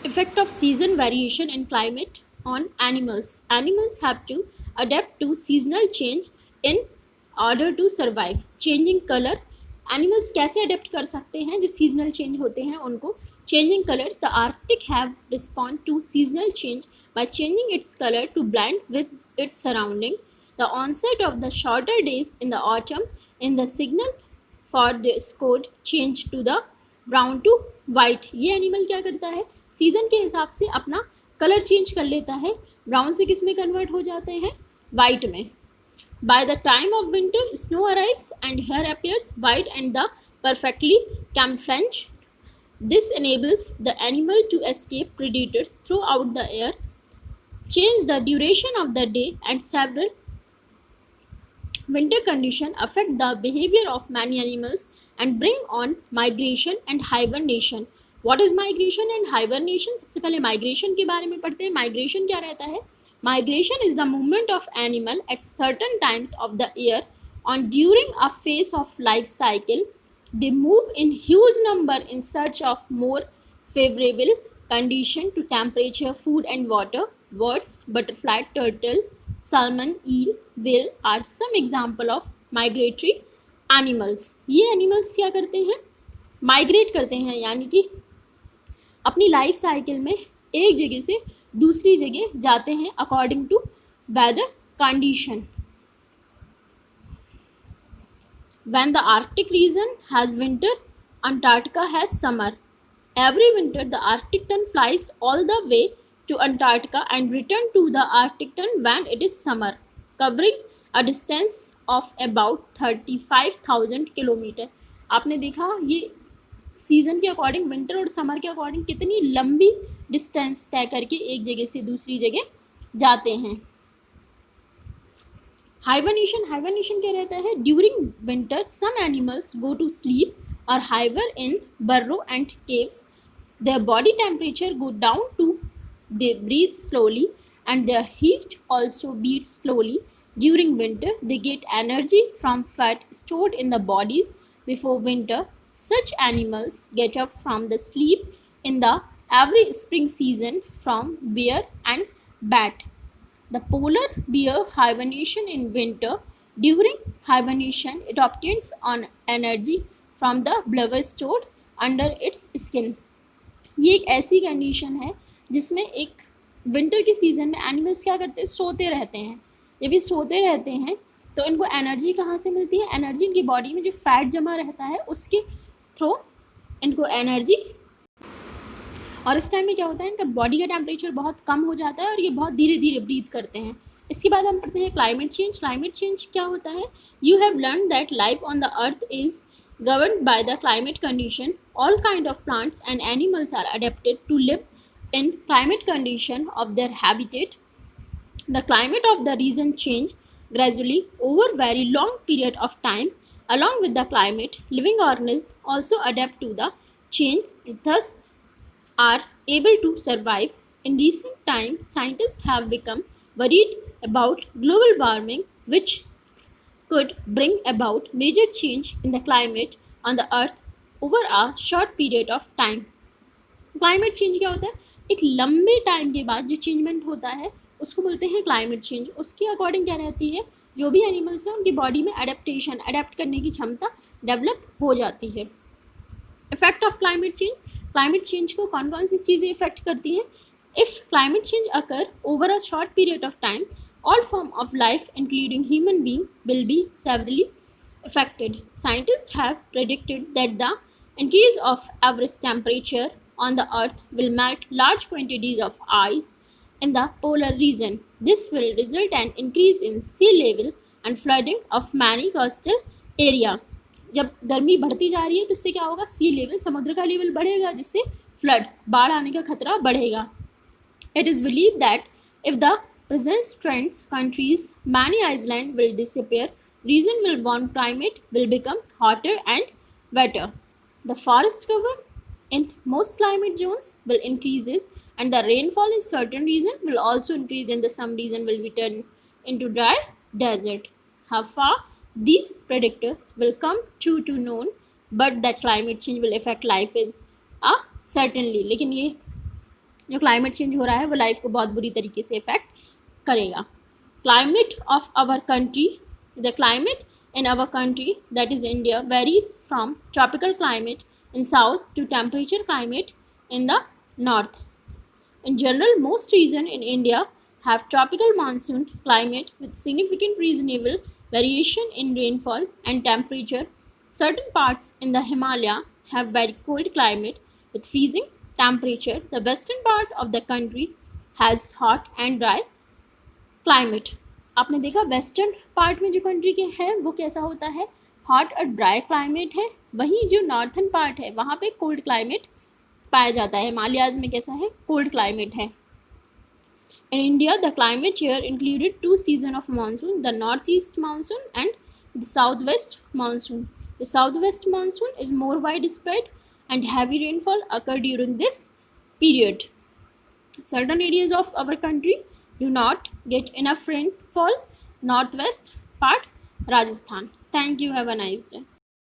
Effect of season variation in climate on animals. Animals have to adapt to seasonal change in order to survive. Changing color. Animals कैसे adapt कर सकते हैं जो seasonal change होते हैं उनको. Changing colors. The Arctic have respond to seasonal change by changing its color to blend with its surrounding. The onset of the shorter days in the autumn in the signal for the scored change to the brown to white. ये animal क्या करता है, season के हिसाब से अपना colour change कर लेता है. ब्राउन से किस में कन्वर्ट हो जाते हैं, वाइट में. By the time of winter snow arrives and hair appears white and the perfectly camouflage. This enables the animal to escape predators throughout the air, change the duration of the day, and several winter conditions affect the behavior of many animals and bring on migration and hibernation. What is migration and hibernation? सबसे पहले migration के बारे में पढ़ते हैं. Migration क्या रहता है? Migration is the movement of animal at certain times of the year on during a phase of life cycle. They move in huge number in search of more favorable condition to temperature, food and water. Birds, butterfly, turtle, salmon, eel, whale are some example of migratory animals. ये animals क्या करते हैं, migrate करते हैं, यानी कि अपनी life cycle में एक जगह से दूसरी जगह जाते हैं according to weather condition. When the Arctic region has winter, Antarctica has summer. Every winter, the Arctic tern flies all the way to Antarctica and return to the Arctic tern when it is summer, covering a distance of about 35,000 kilometre. आपने देखा ये season के according, winter और summer के according कितनी लंबी distance तय करके एक जगह से दूसरी जगह जाते हैं. हाइबरनेशन. हाइबरनेशन क्या रहता है? During winter some animals go to sleep और hibernate in burrows and caves. Their body temperature go down to they breathe slowly and their heat also beats slowly. During winter, they get energy from fat stored in the bodies before winter. Such animals get up from the sleep in the every spring season from bear and bat. The polar bear hibernation in winter. During hibernation, it obtains on energy from the blubber stored under its skin. ये एक ऐसी condition है जिसमें एक winter के season में animals क्या करते हैं, सोते रहते हैं. जब ये सोते रहते हैं तो इनको एनर्जी कहाँ से मिलती है? एनर्जी इनकी बॉडी में जो फैट जमा रहता है उसके थ्रू इनको एनर्जी. और इस टाइम में क्या होता है, इनका बॉडी का टेम्परेचर बहुत कम हो जाता है और ये बहुत धीरे धीरे ब्रीथ करते हैं. इसके बाद हम पढ़ते हैं क्लाइमेट चेंज. क्लाइमेट चेंज क्या होता है? You have learn that life on the earth is governed by the climate condition. All kind of plants and animals are adapted to live in climate condition of their habitat. The climate of the region change gradually over very long period of time. Along with the climate, living organisms also adapt to the change, thus are able to survive. In recent time, scientists have become worried about global warming, which could bring about major change in the climate on the earth over a short period of time. Climate change क्या होता है? एक लंबे time के बाद जो changement होता है उसको बोलते हैं क्लाइमेट चेंज. उसके अकॉर्डिंग क्या रहती है, जो भी एनिमल्स हैं उनकी बॉडी में एडेप्टेशन, अडेप्ट करने की क्षमता डेवलप हो जाती है. Effect of climate change. Climate change को कौन कौन सी चीज़ें इफेक्ट करती हैं? If climate change occur over a short period of time, all form of life including human being will be severely affected. Scientists have predicted that the increase of average temperature on the earth will melt large quantities of ice in the polar region. This will result in increase in sea level and flooding of many coastal area. जब गर्मी बढ़ती जा रही है तो इससे क्या होगा, सी लेवल, समुद्र का लेवल बढ़ेगा जिससे फ्लड, बाढ़ आने का खतरा बढ़ेगा. It is believed that if the present trends countries, many islands will disappear. Region will warm, climate will become hotter and wetter. The forest cover in most climate zones will increases, and the rainfall in certain region will also increase. In the some region will be turned into dry desert. How far these predictors will come true to known, but that climate change will affect life is a certainly. लेकिन ये जो climate change हो रहा है वो life को बहुत बुरी तरीके से इफेक्ट करेगा. Climate of our country. The climate in our country, that is India, varies from tropical climate in south to temperature climate in the north. In general, most regions in India have tropical monsoon climate with significant reasonable variation in rainfall and temperature. Certain parts in the Himalaya have very cold climate with freezing temperature. The western part of the country has hot and dry climate. आपने देखा western part में जो country के है वो कैसा होता है, हॉट और ड्राई क्लाइमेट है. वहीं जो नॉर्थन पार्ट है वहाँ पे कोल्ड क्लाइमेट पाया जाता है. हिमालयाज में कैसा है, कोल्ड क्लाइमेट है. In India, the climate here included two seasons of monsoon, the northeast monsoon and the southwest monsoon. The southwest monsoon is more widespread and heavy rainfall occur during this period. Certain areas of our country do not get enough rainfall. Northwest part, Rajasthan. Thank you. Have a nice day.